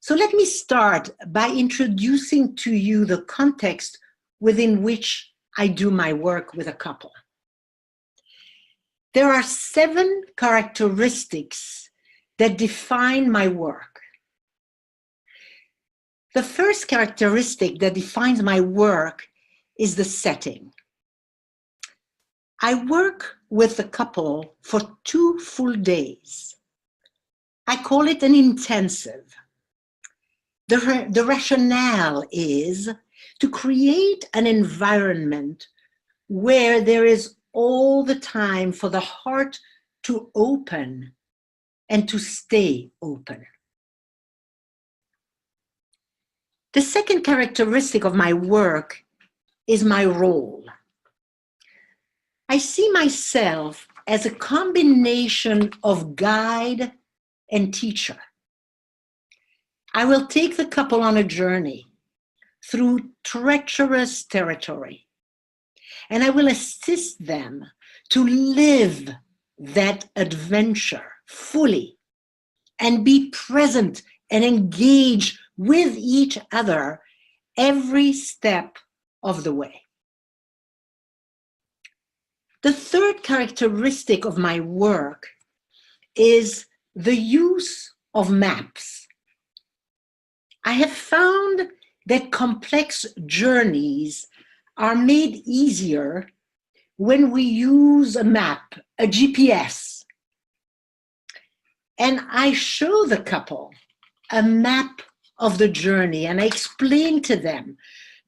So let me start by introducing to you the context within which I do my work with a couple. There are 7 characteristics that define my work. The first characteristic that defines my work is the setting. I work with the couple for 2 full days. I call it an intensive. The rationale is to create an environment where there is all the time for the heart to open and to stay open. The second characteristic of my work is my role. I see myself as a combination of guide and teacher. I will take the couple on a journey through treacherous territory, and I will assist them to live that adventure fully and be present and engage with each other every step of the way. The third characteristic of my work is the use of maps. I have found that complex journeys are made easier when we use a map, a GPS. And I show the couple a map of the journey, and I explain to them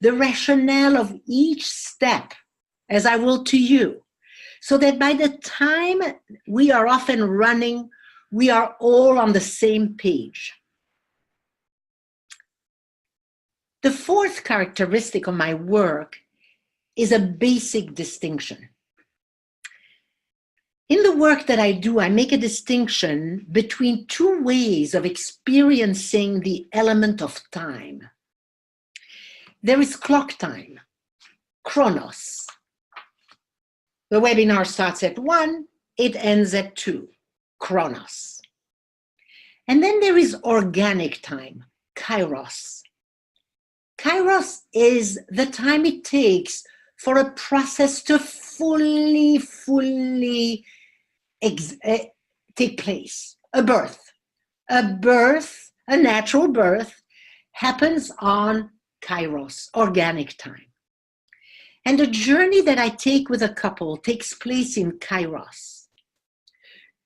the rationale of each step, as I will to you, so that by the time we are off and running, we are all on the same page. The fourth characteristic of my work is a basic distinction. In the work that I do, I make a distinction between 2 ways of experiencing the element of time. There is clock time, chronos. The webinar starts at 1, it ends at 2, chronos. And then there is organic time, kairos. Kairos is the time it takes for a process to fully take place. A birth, a natural birth happens on kairos, organic time. And the journey that I take with a couple takes place in kairos.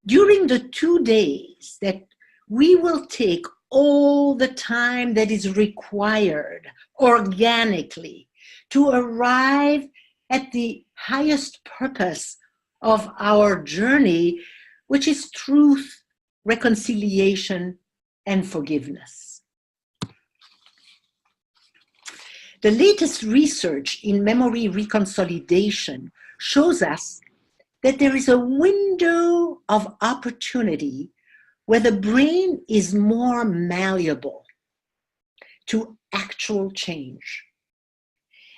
During the 2 days that we will take all the time that is required organically to arrive at the highest purpose of our journey, which is truth, reconciliation, and forgiveness. The latest research in memory reconsolidation shows us that there is a window of opportunity where the brain is more malleable to actual change.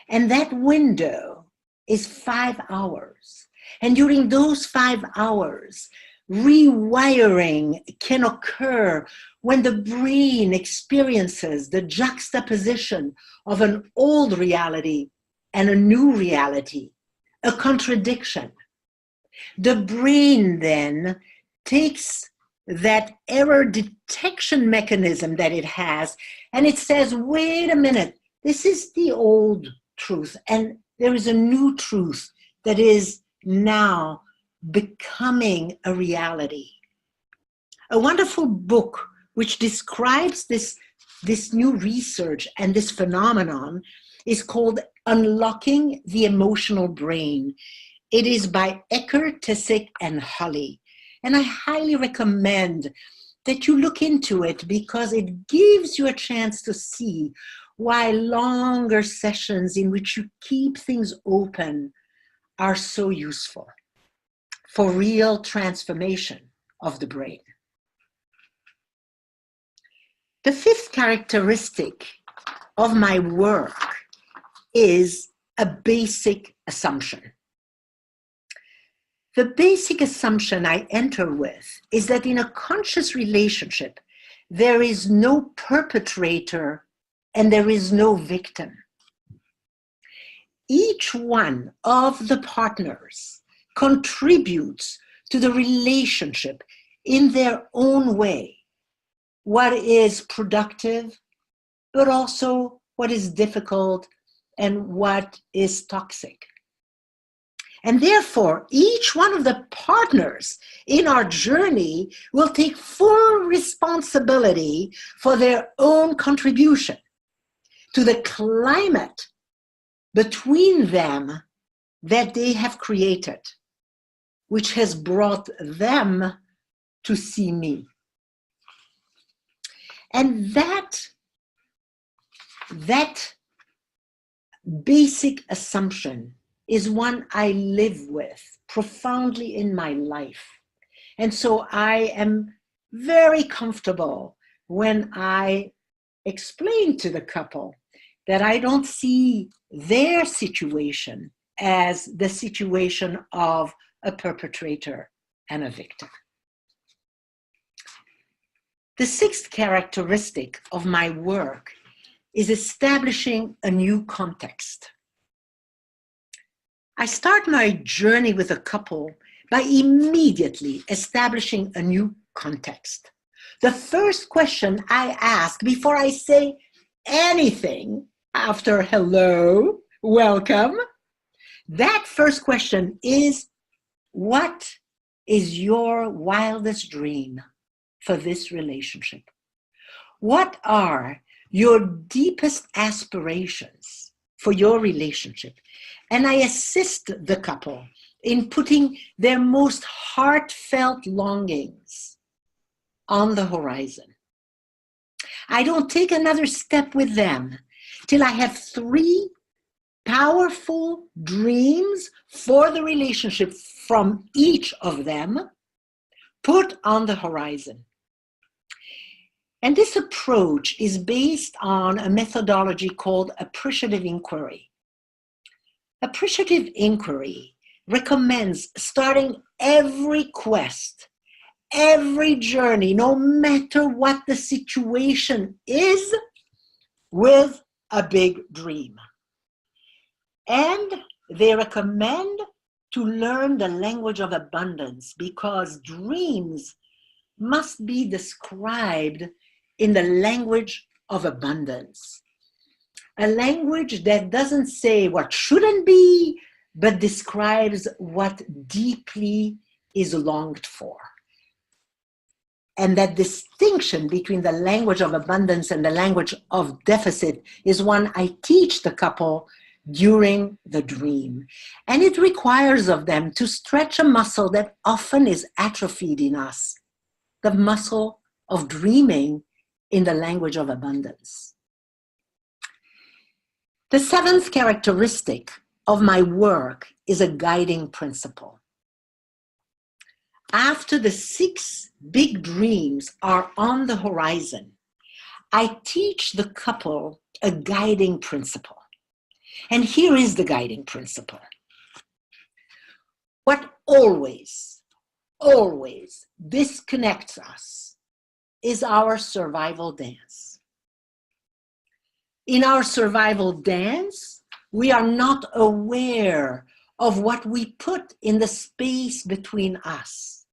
And that window is 5 hours. And during those 5 hours, rewiring can occur when the brain experiences the juxtaposition of an old reality and a new reality, a contradiction. The brain then takes that error detection mechanism that it has, and it says, wait a minute, this is the old truth, and there is a new truth that is now becoming a reality. A wonderful book which describes this new research and this phenomenon is called Unlocking the Emotional Brain. It is by Ecker, Tessick, and Holly. And I highly recommend that you look into it because it gives you a chance to see why longer sessions in which you keep things open are so useful for real transformation of the brain. The fifth characteristic of my work is a basic assumption. The basic assumption I enter with is that in a conscious relationship, there is no perpetrator and there is no victim. Each one of the partners contributes to the relationship in their own way, what is productive, but also what is difficult and what is toxic. And therefore, each one of the partners in our journey will take full responsibility for their own contribution to the climate between them that they have created, which has brought them to see me. And that basic assumption is one I live with profoundly in my life. And so I am very comfortable when I explain to the couple that I don't see their situation as the situation of a perpetrator and a victim. The sixth characteristic of my work is establishing a new context. I start my journey with a couple by immediately establishing a new context. The first question I ask before I say anything after hello, welcome, that first question is, what is your wildest dream for this relationship? What are your deepest aspirations for your relationship? And I assist the couple in putting their most heartfelt longings on the horizon. I don't take another step with them till I have 3 powerful dreams for the relationship from each of them put on the horizon. And this approach is based on a methodology called appreciative inquiry. Appreciative inquiry recommends starting every quest, every journey, no matter what the situation is, with a big dream. And they recommend to learn the language of abundance, because dreams must be described in the language of abundance. A language that doesn't say what shouldn't be, but describes what deeply is longed for. And that distinction between the language of abundance and the language of deficit is one I teach the couple during the dream. And it requires of them to stretch a muscle that often is atrophied in us, the muscle of dreaming in the language of abundance. The 7th characteristic of my work is a guiding principle. After the 6 big dreams are on the horizon, I teach the couple a guiding principle. And here is the guiding principle. What always disconnects us is our survival dance. In our survival dance, we are not aware of what we put in the space between us.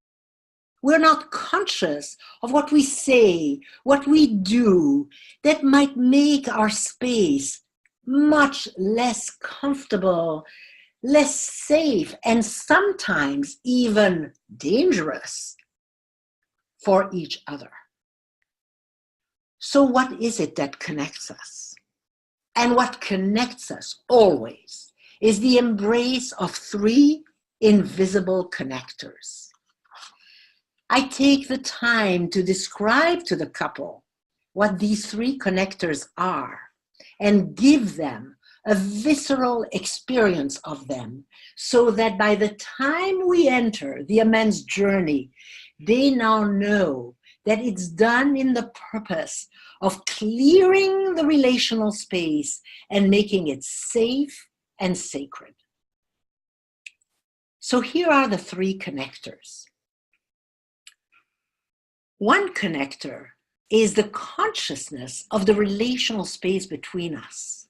We're not conscious of what we say, what we do, that might make our space much less comfortable, less safe, and sometimes even dangerous for each other. So what is it that connects us? And what connects us always is the embrace of 3 invisible connectors. I take the time to describe to the couple what these 3 connectors are and give them a visceral experience of them, so that by the time we enter the Amends Journey, they now know that it's done in the purpose of clearing the relational space and making it safe and sacred. So here are the 3 connectors. One connector is the consciousness of the relational space between us.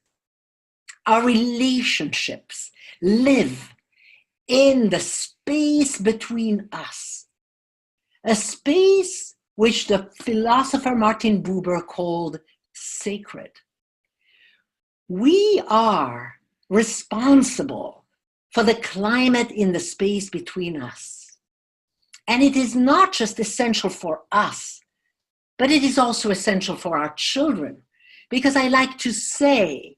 Our relationships live in the space between us, a space which the philosopher Martin Buber called sacred. We are responsible for the climate in the space between us. And it is not just essential for us, but it is also essential for our children, because I like to say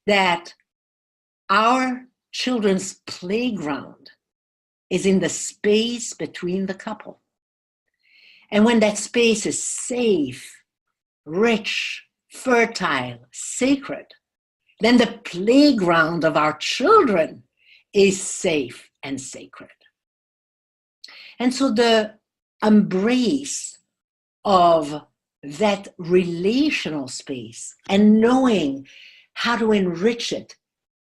that our children's playground is in the space between the couple. And when that space is safe, rich, fertile, sacred, then the playground of our children is safe and sacred. And so the embrace of that relational space and knowing how to enrich it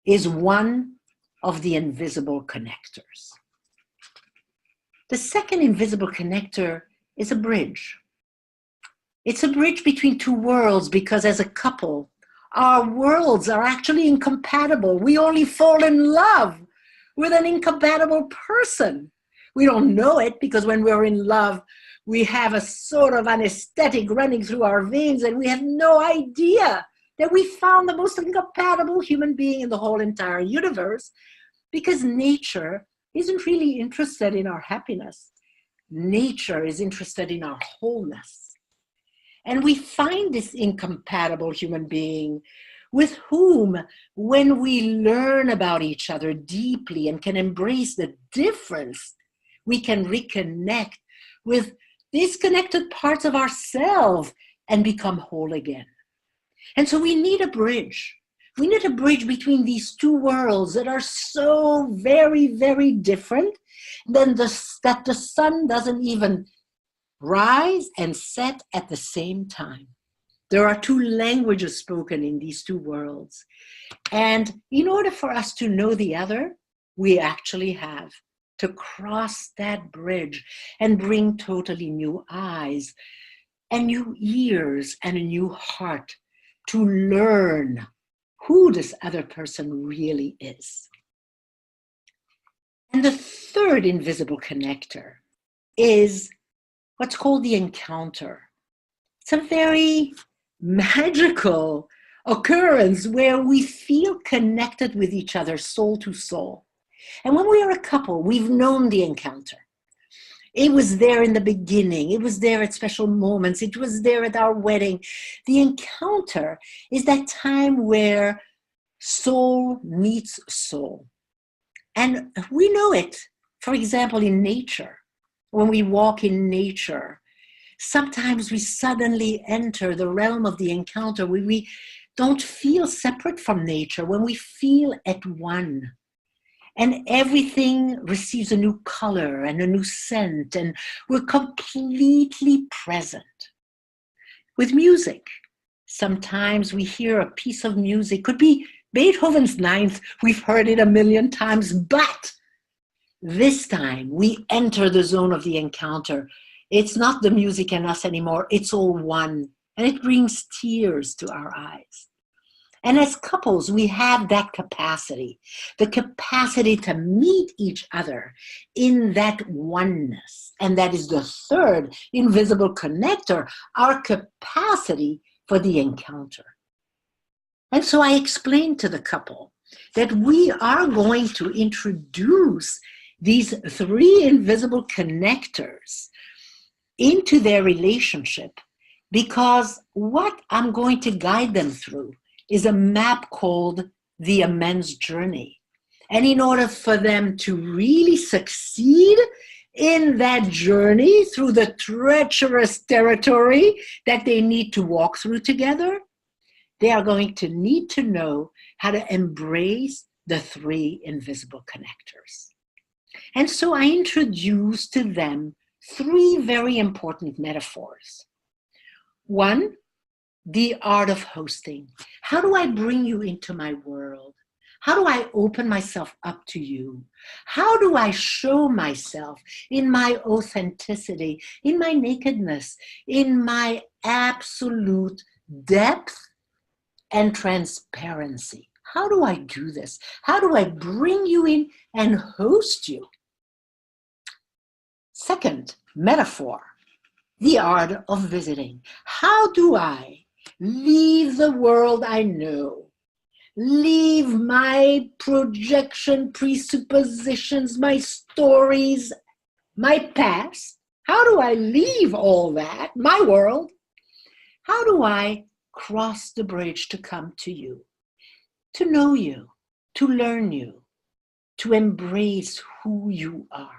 is one of the invisible connectors. The second invisible connector is a bridge. It's a bridge between two worlds, because as a couple, our worlds are actually incompatible. We only fall in love with an incompatible person. We don't know it, because when we're in love, we have a sort of anesthetic running through our veins, and we have no idea that we found the most incompatible human being in the whole entire universe, because nature isn't really interested in our happiness. Nature is interested in our wholeness. And we find this incompatible human being with whom, when we learn about each other deeply and can embrace the difference, we can reconnect with disconnected parts of ourselves and become whole again. And so we need a bridge. We need a bridge between these two worlds that are so very, very different that the sun doesn't even rise and set at the same time. There are two languages spoken in these two worlds. And in order for us to know the other, we actually have to cross that bridge and bring totally new eyes and new ears and a new heart to learn who this other person really is. And the third invisible connector is what's called the encounter. It's a very magical occurrence where we feel connected with each other soul to soul. And when we are a couple, we've known the encounter. It was there in the beginning. It was there at special moments. It was there at our wedding. The encounter is that time where soul meets soul. And we know it, for example, in nature. When we walk in nature, sometimes we suddenly enter the realm of the encounter where we don't feel separate from nature, when we feel at one. And everything receives a new color and a new scent, and we're completely present. With music, sometimes we hear a piece of music, could be Beethoven's Ninth, we've heard it a million times, but this time we enter the zone of the encounter. It's not the music and us anymore, it's all one, and it brings tears to our eyes. And as couples, we have that capacity, the capacity to meet each other in that oneness. And that is the third invisible connector, our capacity for the encounter. And so I explained to the couple that we are going to introduce these three invisible connectors into their relationship, because what I'm going to guide them through is a map called the Amends Journey. And in order for them to really succeed in that journey through the treacherous territory that they need to walk through together, they are going to need to know how to embrace the three invisible connectors. And so I introduced to them three very important metaphors. One, the art of hosting. How do I bring you into my world? How do I open myself up to you? How do I show myself in my authenticity, in my nakedness, in my absolute depth and transparency. How do I do this? How do I bring you in and host you? Second, metaphor, the art of visiting. How do I leave the world I know, leave my projection, presuppositions, my stories, my past? How do I leave all that, my world? How do I cross the bridge to come to you, to know you, to learn you, to embrace who you are?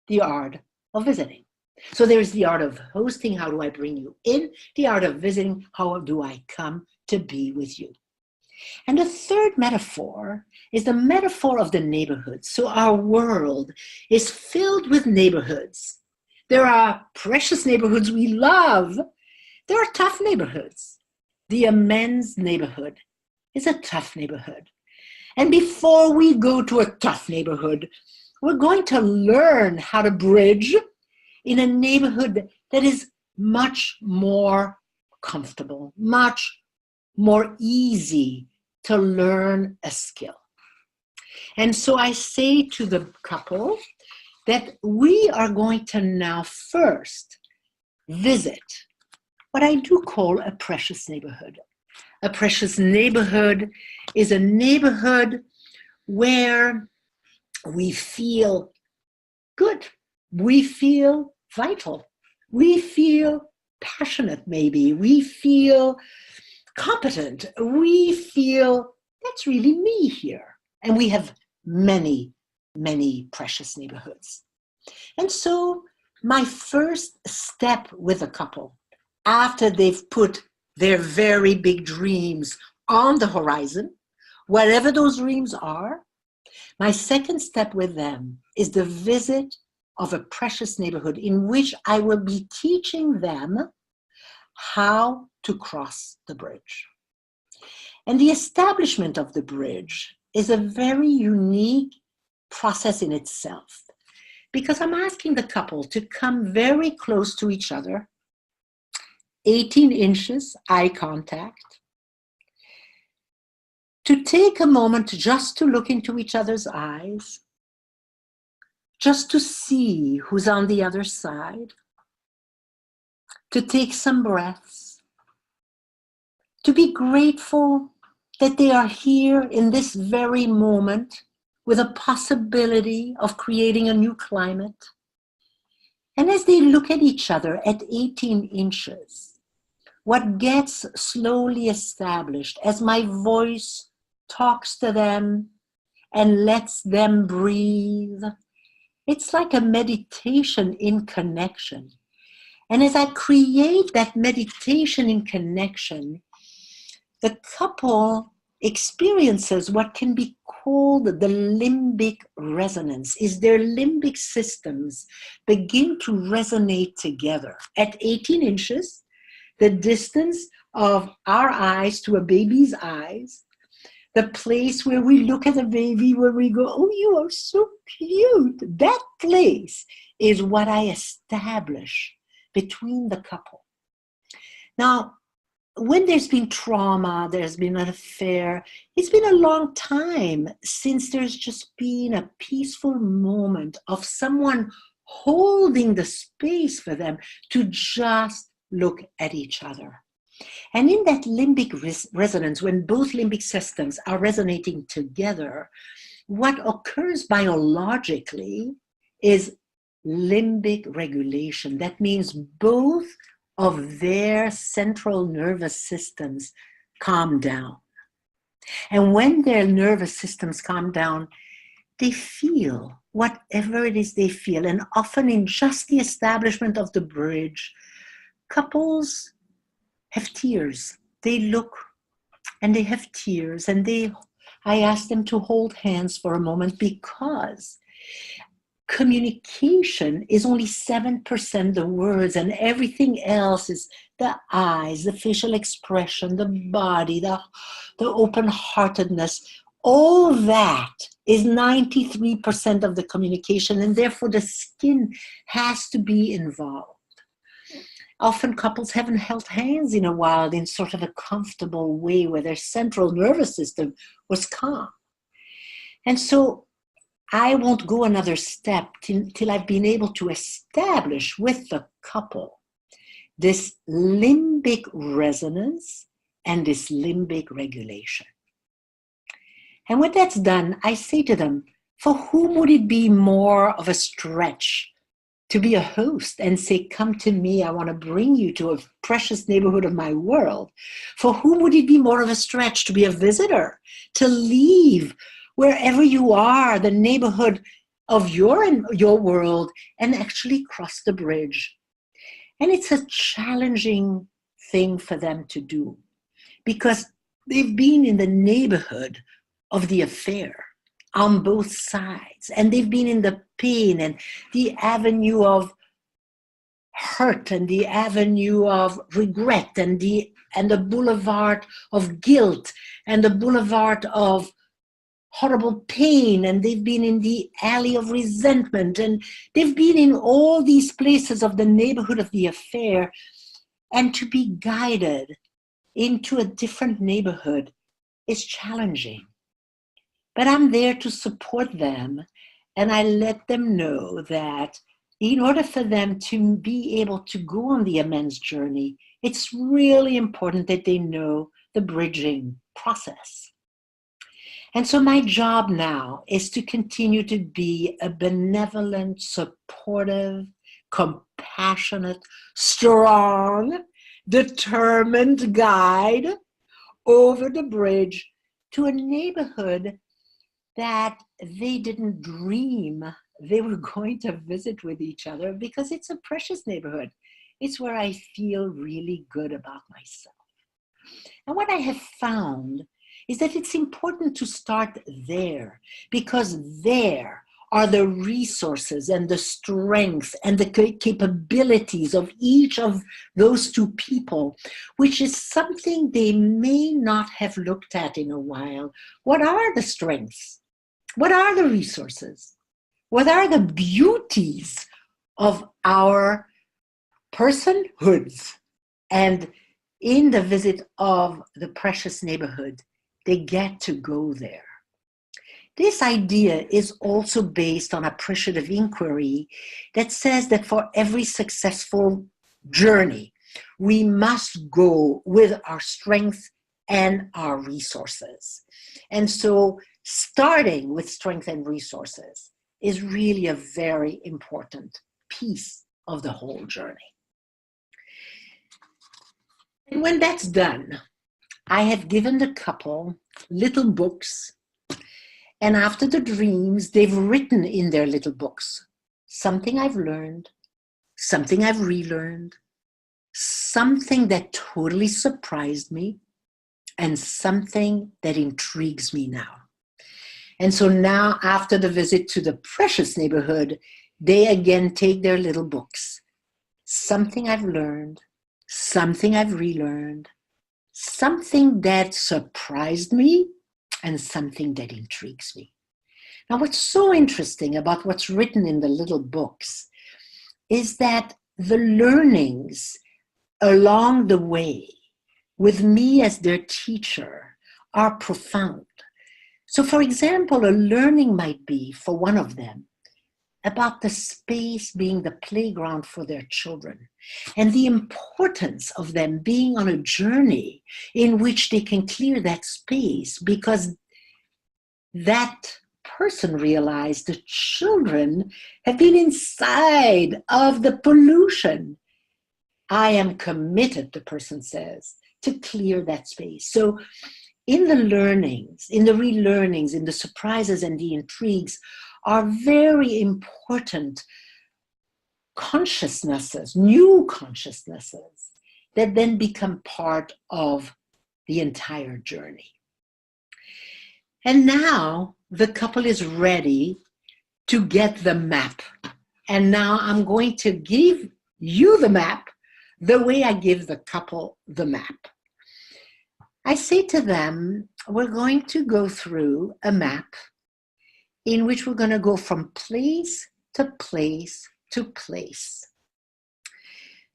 The art of visiting. So there's the art of hosting, how do I bring you in? The art of visiting, how do I come to be with you? And the third metaphor is the metaphor of the neighborhood. So our world is filled with neighborhoods. There are precious neighborhoods we love. There are tough neighborhoods. The Amends neighborhood is a tough neighborhood. And before we go to a tough neighborhood, we're going to learn how to bridge in a neighborhood that is much more comfortable, much more easy to learn a skill. And so I say to the couple that we are going to now first visit what I do call a precious neighborhood. A precious neighborhood is a neighborhood where we feel good, we feel vital, we feel passionate maybe, we feel competent, we feel that's really me here. And we have many, many precious neighborhoods. And so my first step with a couple, after they've put their very big dreams on the horizon, whatever those dreams are, my second step with them is the visit of a precious neighborhood in which I will be teaching them how to cross the bridge. And the establishment of the bridge is a very unique process in itself, because I'm asking the couple to come very close to each other, 18 inches, eye contact, to take a moment just to look into each other's eyes, just to see who's on the other side, to take some breaths, to be grateful that they are here in this very moment with a possibility of creating a new climate. And as they look at each other at 18 inches, what gets slowly established as my voice talks to them and lets them breathe, it's like a meditation in connection. And as I create that meditation in connection, the couple experiences what can be called the limbic resonance, is their limbic systems begin to resonate together. At 18 inches, the distance of our eyes to a baby's eyes, the place where we look at a baby, where we go, oh, you are so cute. That place is what I establish between the couple. Now, when there's been trauma, there's been an affair, it's been a long time since there's just been a peaceful moment of someone holding the space for them to just look at each other. And in that limbic resonance, when both limbic systems are resonating together, what occurs biologically is limbic regulation. That means both of their central nervous systems calm down. And when their nervous systems calm down, they feel whatever it is they feel. And often in just the establishment of the bridge, couples have tears. They look and they have tears, and I ask them to hold hands for a moment, because communication is only 7% the words, and everything else is the eyes, the facial expression, the body, the open-heartedness. All that is 93% of the communication, and therefore the skin has to be involved. Often couples haven't held hands in a while in sort of a comfortable way where their central nervous system was calm. And so I won't go another step till I've been able to establish with the couple this limbic resonance and this limbic regulation. And when that's done, I say to them, for whom would it be more of a stretch to be a host and say, come to me, I want to bring you to a precious neighborhood of my world? For whom would it be more of a stretch to be a visitor, to leave wherever you are, the neighborhood of your world, and actually cross the bridge? And it's a challenging thing for them to do because they've been in the neighborhood of the affair on both sides, and they've been in the pain and the avenue of hurt and the avenue of regret and the boulevard of guilt and the boulevard of horrible pain, and they've been in the alley of resentment, and they've been in all these places of the neighborhood of the affair. And to be guided into a different neighborhood is challenging. But I'm there to support them, and I let them know that in order for them to be able to go on the amends journey, it's really important that they know the bridging process. And so my job now is to continue to be a benevolent, supportive, compassionate, strong, determined guide over the bridge to a neighborhood that they didn't dream they were going to visit with each other, because it's a precious neighborhood. It's where I feel really good about myself. And what I have found is that it's important to start there, because there are the resources and the strength and the capabilities of each of those two people, which is something they may not have looked at in a while. What are the strengths? What are the resources? What are the beauties of our personhoods? And in the visit of the precious neighborhood, they get to go there. This idea is also based on appreciative inquiry that says that for every successful journey, we must go with our strength and our resources. And so starting with strength and resources is really a very important piece of the whole journey. And when that's done, I have given the couple little books, and after the dreams, they've written in their little books something I've learned, something I've relearned, something that totally surprised me, and something that intrigues me now. And so now, after the visit to the precious neighborhood, they again take their little books. Something I've learned, something I've relearned, something that surprised me, and something that intrigues me. Now, what's so interesting about what's written in the little books is that the learnings along the way with me as their teacher are profound. So, for example, a learning might be, for one of them, about the space being the playground for their children and the importance of them being on a journey in which they can clear that space, because that person realized the children have been inside of the pollution. I am committed, the person says, to clear that space. So in the learnings, in the relearnings, in the surprises and the intrigues are very important consciousnesses, new consciousnesses that then become part of the entire journey. And now the couple is ready to get the map. And now I'm going to give you the map the way I give the couple the map. I say to them, we're going to go through a map in which we're going to go from place to place to place.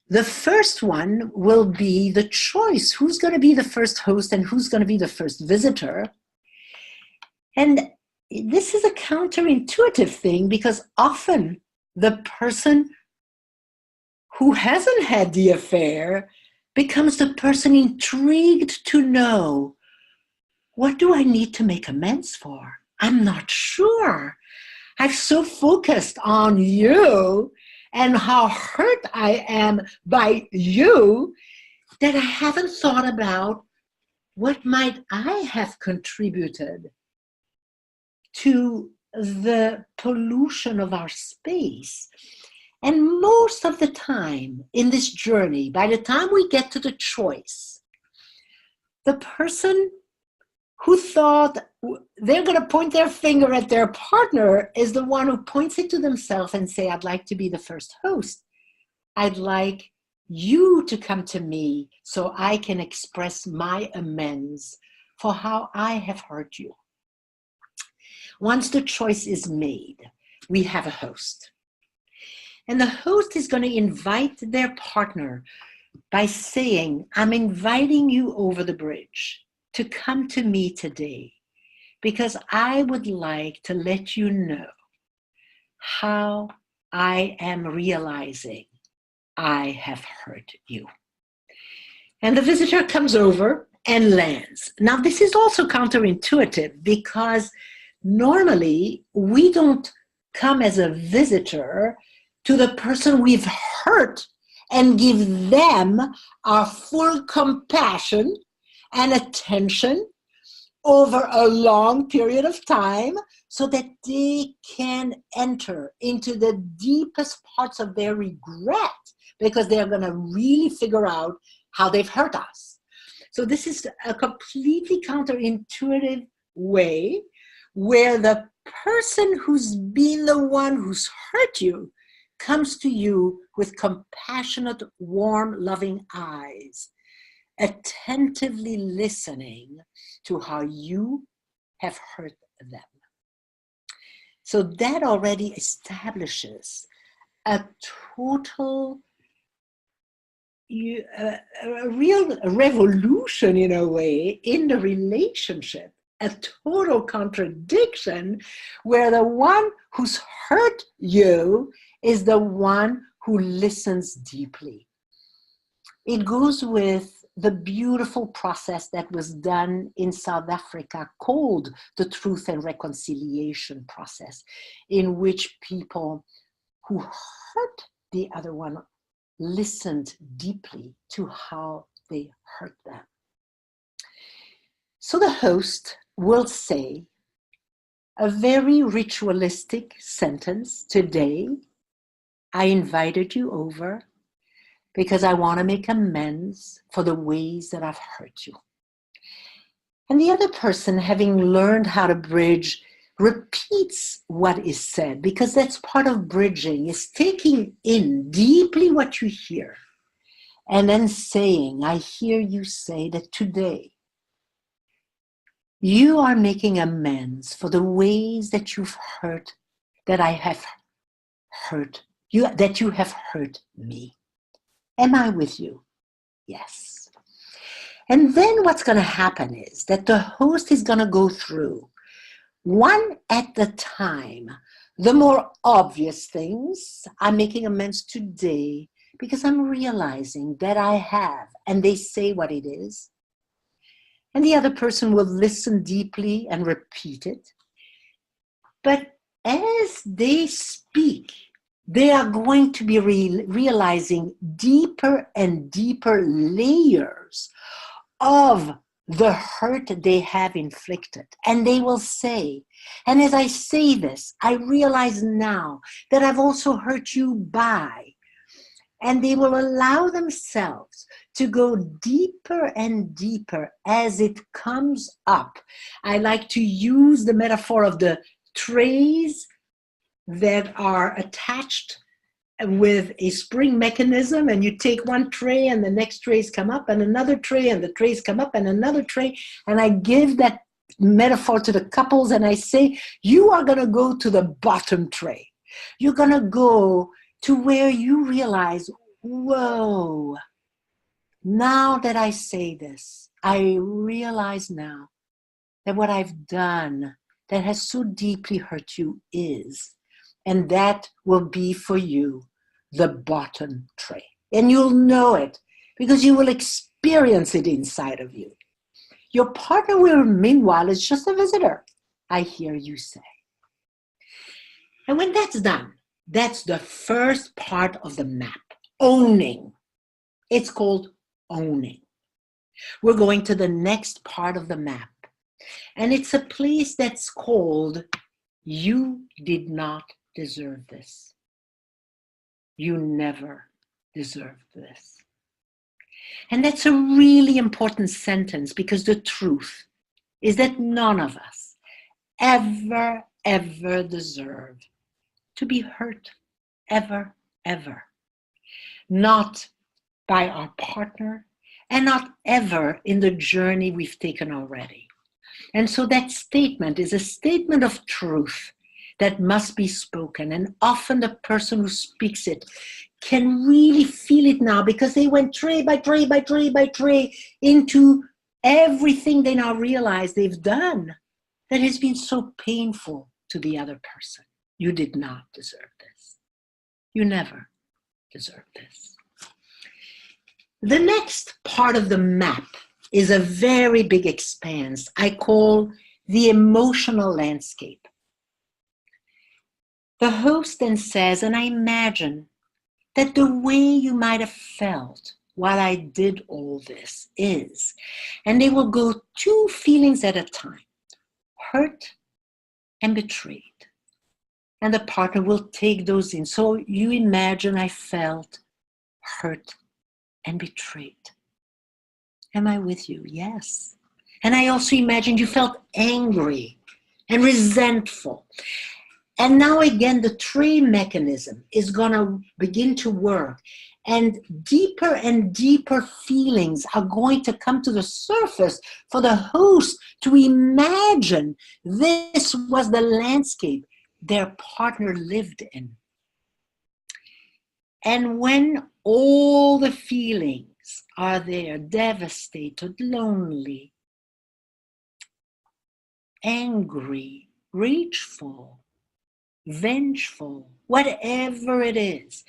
The first one will be the choice. Who's going to be the first host and who's going to be the first visitor? And this is a counterintuitive thing because often the person who hasn't had the affair becomes the person intrigued to know, what do I need to make amends for? I'm not sure. I've so focused on you and how hurt I am by you that I haven't thought about what might I have contributed to the pollution of our space. And most of the time in this journey, by the time we get to the choice, the person who thought they're going to point their finger at their partner is the one who points it to themselves and say, I'd like to be the first host. I'd like you to come to me so I can express my amends for how I have hurt you. Once the choice is made, we have a host. And the host is going to invite their partner by saying, I'm inviting you over the bridge to come to me today because I would like to let you know how I am realizing I have hurt you. And the visitor comes over and lands. Now, this is also counterintuitive because normally we don't come as a visitor to the person we've hurt and give them our full compassion and attention over a long period of time so that they can enter into the deepest parts of their regret because they're going to really figure out how they've hurt us. So this is a completely counterintuitive way where the person who's been the one who's hurt you comes to you with compassionate, warm, loving eyes, attentively listening to how you have hurt them. So that already establishes a total, a real revolution in a way in the relationship, a total contradiction where the one who's hurt you is the one who listens deeply. It goes with the beautiful process that was done in South Africa called the Truth and Reconciliation process, in which people who hurt the other one listened deeply to how they hurt them. So the host will say a very ritualistic sentence. Today, I invited you over because I want to make amends for the ways that I've hurt you. And the other person, having learned how to bridge, repeats what is said, because that's part of bridging, is taking in deeply what you hear and then saying, I hear you say that today you are making amends for the ways that you've hurt, that I have hurt you, that you have hurt me. Am I with you? Yes. And then what's going to happen is that the host is going to go through, one at a time, the more obvious things. I'm making amends today because I'm realizing that I have, and they say what it is. And the other person will listen deeply and repeat it. But as they speak, they are going to be realizing deeper and deeper layers of the hurt they have inflicted. And they will say, and as I say this, I realize now that I've also hurt you by. And they will allow themselves to go deeper and deeper as it comes up. I like to use the metaphor of the trays that are attached with a spring mechanism, and you take one tray and the next trays come up and another tray and the trays come up and another tray. And I give that metaphor to the couples and I say, you are going to go to the bottom tray. You're going to go to where you realize whoa, now that I say this, I realize now that what I've done that has so deeply hurt you is, and that will be for you the bottom tray. And you'll know it because you will experience it inside of you. Your partner will, meanwhile, is just a visitor, I hear you say. And when that's done, that's the first part of the map, owning. It's called owning. We're going to the next part of the map. And it's a place that's called, you did not deserve this. You never deserved this. And that's a really important sentence because the truth is that none of us ever deserve to be hurt, ever. Not by our partner and not ever in the journey we've taken already. And so that statement is a statement of truth that must be spoken. And often the person who speaks it can really feel it now because they went tray by tray into everything they now realize they've done that has been so painful to the other person. You did not deserve this. You never deserved this. The next part of the map is a very big expanse I call the emotional landscape. The host then says, and I imagine that the way you might have felt while I did all this is, and they will go 2 feelings at a time, hurt and betrayed. And the partner will take those in. So you imagine I felt hurt and betrayed. Am I with you? Yes. And I also imagined you felt angry and resentful. And now again, the tray mechanism is going to begin to work. And deeper feelings are going to come to the surface for the host to imagine this was the landscape their partner lived in. And when all the feelings are there, devastated, lonely, angry, rageful, vengeful, whatever it is,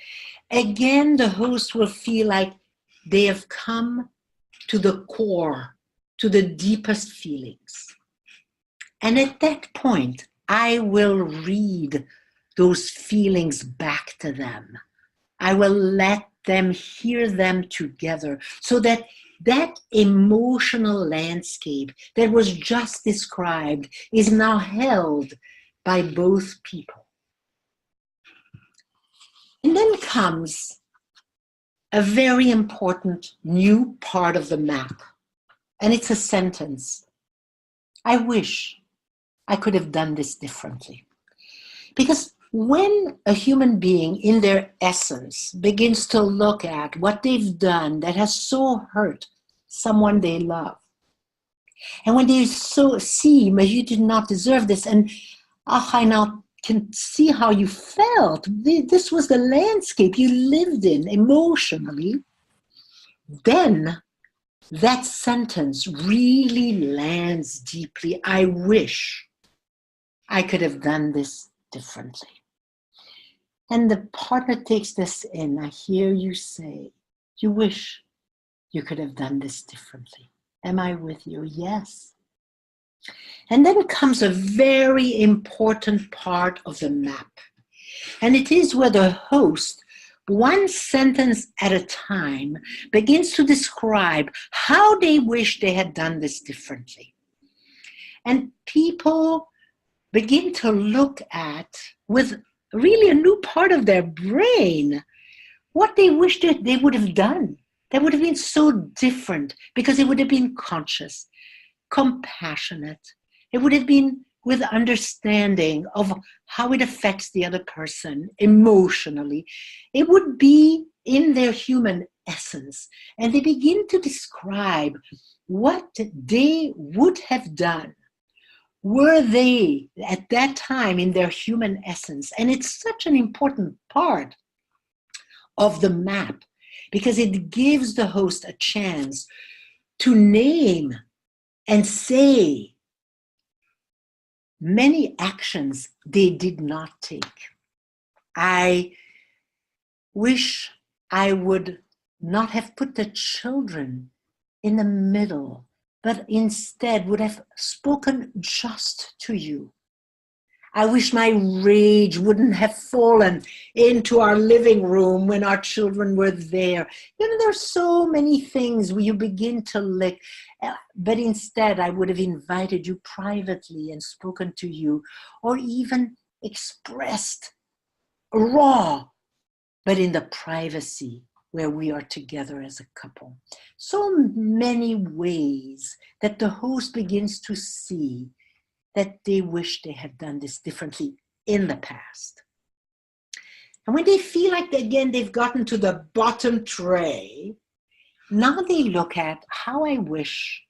again, the host will feel like they have come to the core, to the deepest feelings. And at that point, I will read those feelings back to them. I will let them hear them together so that that emotional landscape that was just described is now held by both people. And then comes a very important new part of the map, and it's a sentence. I wish I could have done this differently. Because when a human being in their essence begins to look at what they've done that has so hurt someone they love, and when they so see, you did not deserve this, and I now can see how you felt. This was the landscape you lived in emotionally. Then that sentence really lands deeply. I wish I could have done this differently. And the partner takes this in. I hear you say, you wish you could have done this differently. Am I with you? Yes. And then comes a very important part of the map. And it is where the host, one sentence at a time, begins to describe how they wish they had done this differently. And people begin to look at, with really a new part of their brain, what they wish that they would have done. That would have been so different because it would have been conscious, compassionate. It would have been with understanding of how it affects the other person emotionally. It would be in their human essence. And they begin to describe what they would have done were they at that time in their human essence. And it's such an important part of the map because it gives the host a chance to name and say many actions they did not take. I wish I would not have put the children in the middle, but instead would have spoken just to you. I wish my rage wouldn't have fallen into our living room when our children were there. You know, there's so many things where you begin to lick, but instead I would have invited you privately and spoken to you, or even expressed raw, but in the privacy where we are together as a couple. So many ways that the host begins to see that they wish they had done this differently in the past. And when they feel like, again, they've gotten to the bottom tray, now they look at how I wish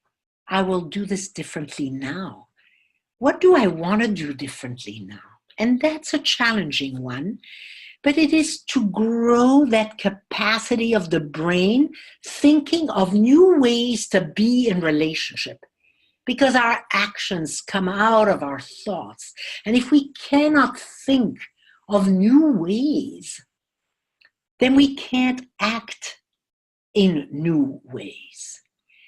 I will do this differently now. What do I want to do differently now? And that's a challenging one, but it is to grow that capacity of the brain, thinking of new ways to be in relationship. Because our actions come out of our thoughts. And if we cannot think of new ways, then we can't act in new ways.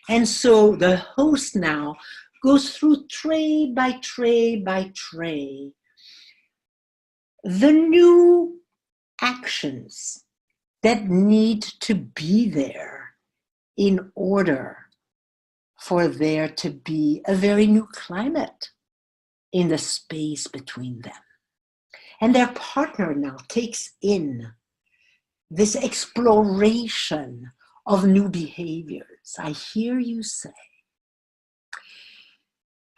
And so the host now goes through tray by tray by tray the new actions that need to be there in order for there to be a very new climate in the space between them. And their partner now takes in this exploration of new behaviors. I hear you say.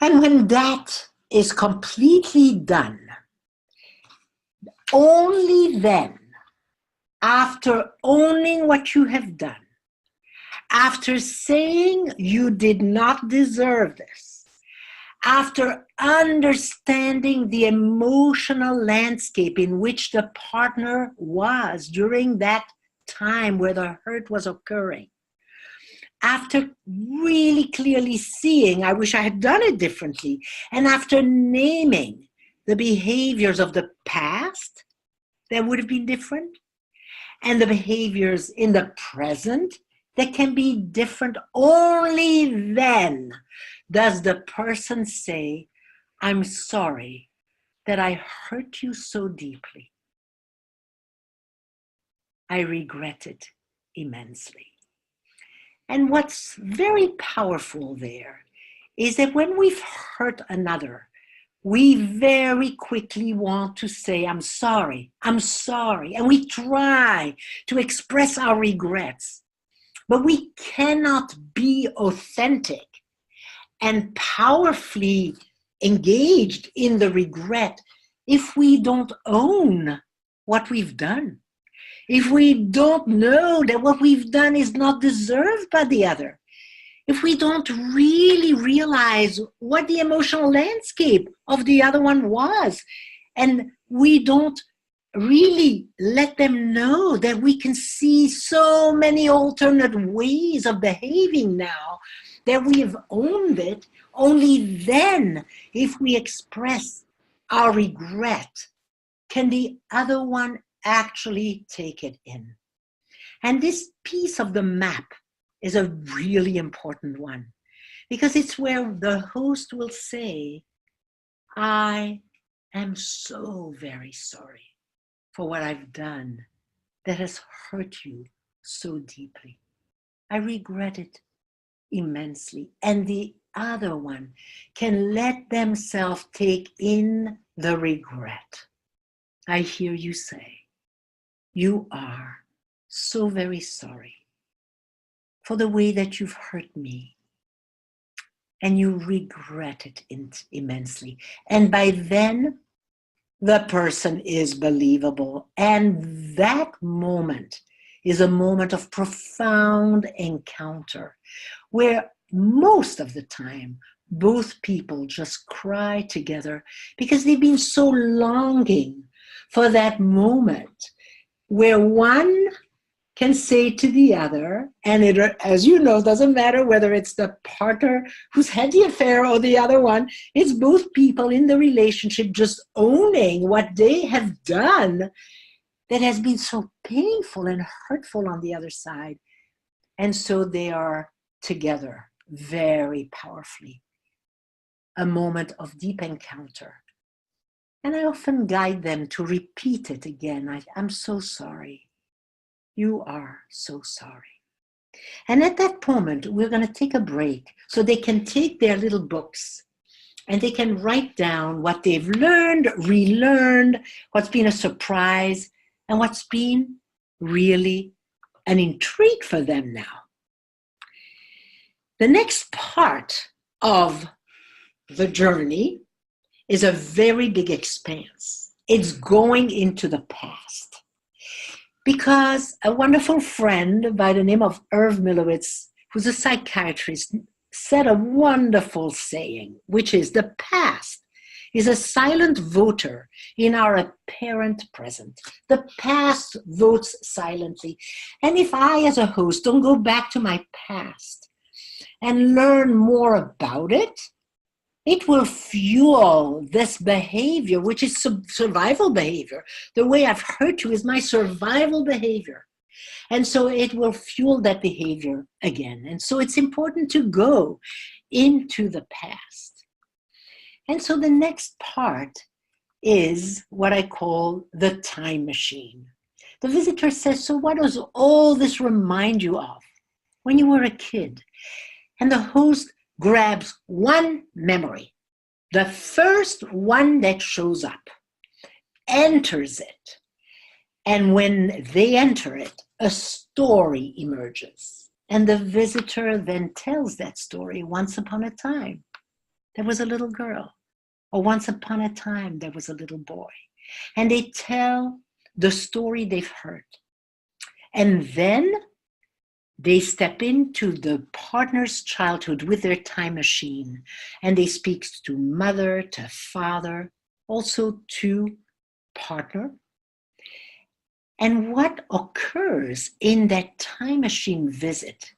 And when that is completely done, only then, after owning what you have done, after saying you did not deserve this, after understanding the emotional landscape in which the partner was during that time where the hurt was occurring, after really clearly seeing, I wish I had done it differently, and after naming the behaviors of the past that would have been different, and the behaviors in the present that can be different, only then does the person say, I'm sorry that I hurt you so deeply. I regret it immensely. And what's very powerful there is that when we've hurt another, we very quickly want to say, I'm sorry, and we try to express our regrets. But we cannot be authentic and powerfully engaged in the regret if we don't own what we've done. If we don't know that what we've done is not deserved by the other. If we don't really realize what the emotional landscape of the other one was, and we don't really let them know that we can see so many alternate ways of behaving now, that we have owned it, only then, if we express our regret, can the other one actually take it in. And this piece of the map is a really important one, because it's where the host will say, I am so very sorry for what I've done that has hurt you so deeply. I regret it immensely. And the other one can let themselves take in the regret. I hear you say, you are so very sorry for the way that you've hurt me. And you regret it immensely. And by then, the person is believable. And that moment is a moment of profound encounter where most of the time, both people just cry together because they've been so longing for that moment where one can say to the other, and it, as you know, doesn't matter whether it's the partner who's had the affair or the other one, it's both people in the relationship just owning what they have done that has been so painful and hurtful on the other side. And so they are together very powerfully. A moment of deep encounter. And I often guide them to repeat it again. I'm so sorry. You are so sorry. And at that moment, we're going to take a break so they can take their little books and they can write down what they've learned, relearned, what's been a surprise, and what's been really an intrigue for them now. The next part of the journey is a very big expanse. It's going into the past. Because a wonderful friend by the name of Irv Milowitz, who's a psychiatrist, said a wonderful saying, which is the past is a silent voter in our apparent present. The past votes silently. And if I, as a host, don't go back to my past and learn more about it, it will fuel this behavior, which is survival behavior. The way I've hurt you is my survival behavior. And so it will fuel that behavior again. And so it's important to go into the past. And so the next part is what I call the time machine. The visitor says, so what does all this remind you of when you were a kid? And the host grabs one memory, the first one that shows up, enters it. And when they enter it, a story emerges. And the visitor then tells that story. Once upon a time, there was a little girl. Or once upon a time, there was a little boy. And they tell the story they've heard. And then they step into the partner's childhood with their time machine, and they speak to mother, to father, also to partner. And what occurs in that time machine visit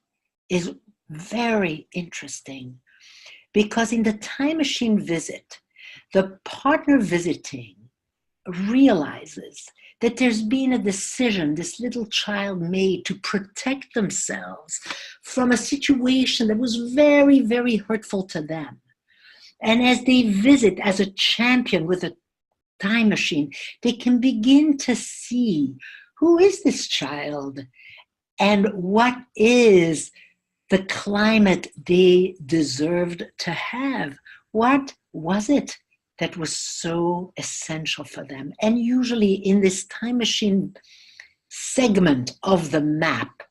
is very interesting, because in the time machine visit, the partner visiting realizes that there's been a decision this little child made to protect themselves from a situation that was very, very hurtful to them. And as they visit as a champion with a time machine, they can begin to see who is this child and what is the climate they deserved to have. What was it that was so essential for them? And usually in this time machine segment of the map,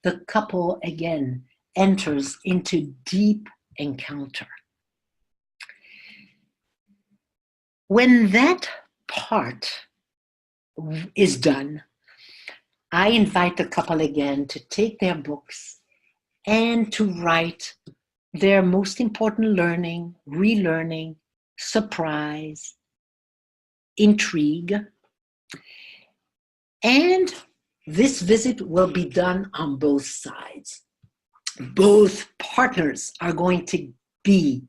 the couple again enters into deep encounter. When that part is done, I invite the couple again to take their books and to write their most important learning, relearning, surprise, intrigue. And this visit will be done on both sides. Both partners are going to be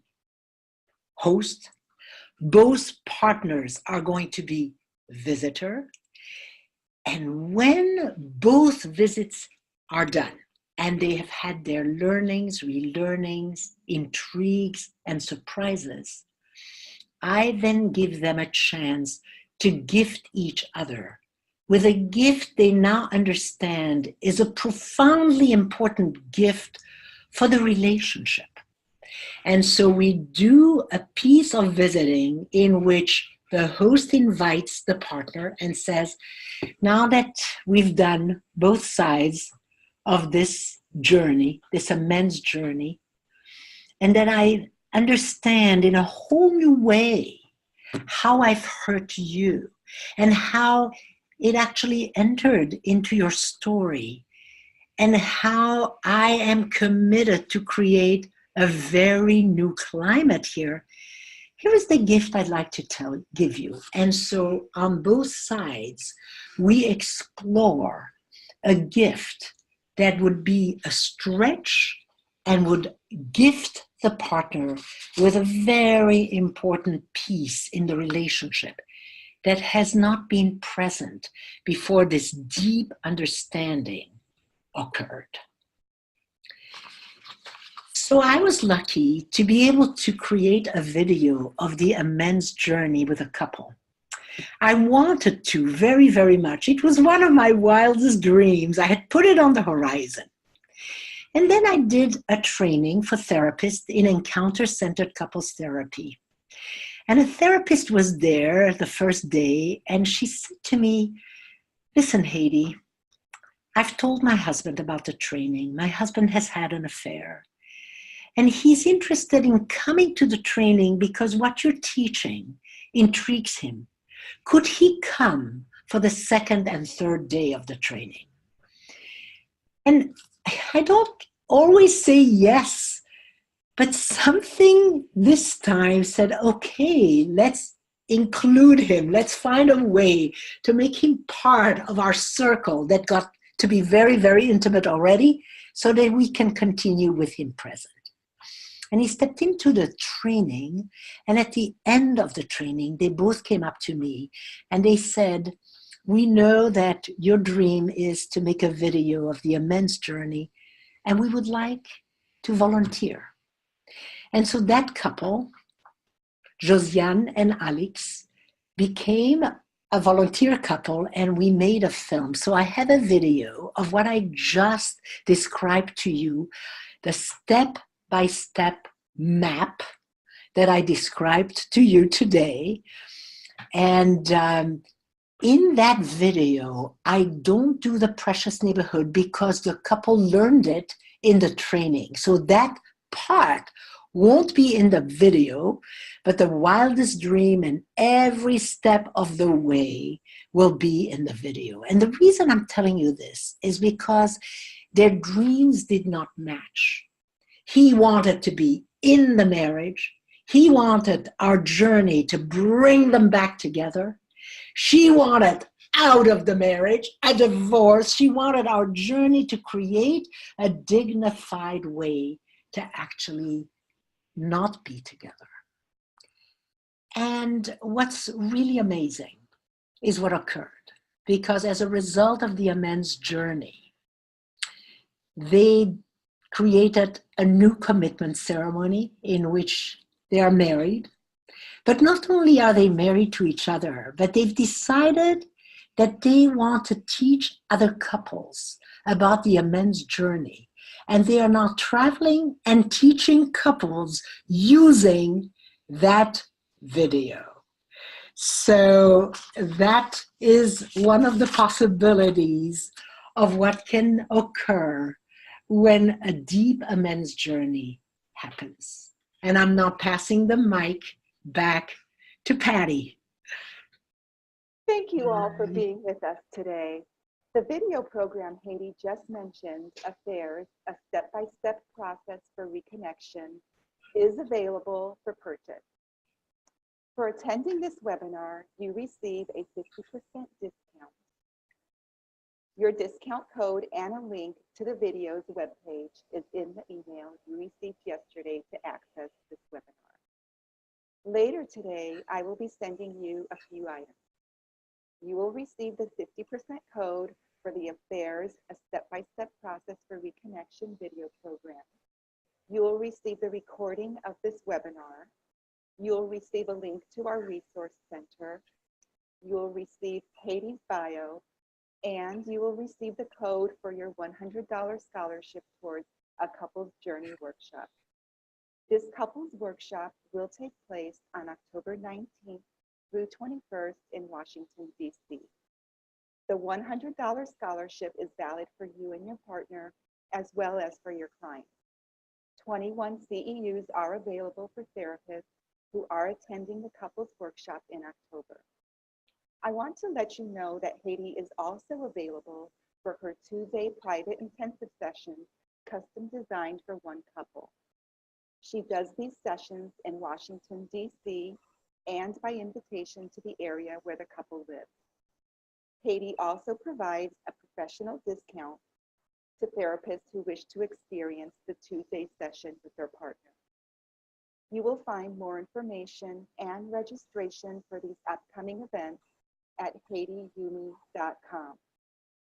host. Both partners are going to be visitor. And when both visits are done, and they have had their learnings, relearnings, intrigues, and surprises, I then give them a chance to gift each other with a gift they now understand is a profoundly important gift for the relationship. And so we do a piece of visiting in which the host invites the partner and says, now that we've done both sides of this journey, this amends journey, and that I understand in a whole new way how I've hurt you and how it actually entered into your story and how I am committed to create a very new climate here. Here is the gift I'd like to give you. And so on both sides, we explore a gift that would be a stretch and would gift the partner with a very important piece in the relationship that has not been present before this deep understanding occurred. So I was lucky to be able to create a video of the Amends Journey with a couple. I wanted to very, very much. It was one of my wildest dreams. I had put it on the horizon. And then I did a training for therapists in encounter-centered couples therapy. And a therapist was there the first day, and she said to me, "Listen, Hedy, I've told my husband about the training. My husband has had an affair. And he's interested in coming to the training because what you're teaching intrigues him. Could he come for the second and third day of the training?" And I don't always say yes, but something this time said, okay, let's include him. Let's find a way to make him part of our circle that got to be very, very intimate already so that we can continue with him present. And he stepped into the training, and at the end of the training, they both came up to me and they said, "We know that your dream is to make a video of the Amends Journey, and we would like to volunteer." And so that couple, Josiane and Alex, became a volunteer couple, and we made a film. So I have a video of what I just described to you, the step-by-step map that I described to you today. And in that video, I don't do the precious neighborhood because the couple learned it in the training. So that part won't be in the video, but the wildest dream and every step of the way will be in the video. And the reason I'm telling you this is because their dreams did not match. He wanted to be in the marriage. He wanted our journey to bring them back together. She wanted out of the marriage, a divorce. She wanted our journey to create a dignified way to actually not be together. And what's really amazing is what occurred, because as a result of the Amends Journey, they created a new commitment ceremony in which they are married. But not only are they married to each other, but they've decided that they want to teach other couples about the Amends Journey. And they are now traveling and teaching couples using that video. So that is one of the possibilities of what can occur when a deep amends journey happens. And I'm now passing the mic back to Patty. Thank you all for being with us today. The video program Hedy just mentioned, Affairs, a step-by-step process for reconnection, is available for purchase. For attending this webinar, you receive a 50% discount. Your discount code and a link to the video's webpage is in the email you received yesterday to access this webinar. Later today, I will be sending you a few items. You will receive the 50% code for the Affairs, a step-by-step process for reconnection video program. You will receive the recording of this webinar. You will receive a link to our resource center. You will receive Hedy's bio, and you will receive the code for your $100 scholarship towards a Couples Journey workshop. This couples workshop will take place on October 19th through 21st in Washington, D.C. The $100 scholarship is valid for you and your partner, as well as for your clients. 21 CEUs are available for therapists who are attending the couples workshop in October. I want to let you know that Hedy is also available for her 2-day private intensive sessions, custom designed for one couple. She does these sessions in Washington, D.C., and by invitation to the area where the couple lives. Hedy also provides a professional discount to therapists who wish to experience the Tuesday session with their partner. You will find more information and registration for these upcoming events at HedyUni.com.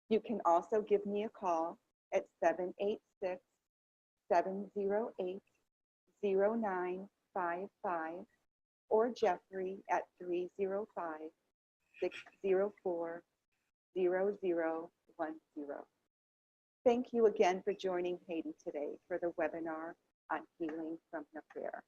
You can also give me a call at 786-708-0955 or Jeffrey at 305-604-0010. Thank you again for joining Hedy today for the webinar on healing from an affair.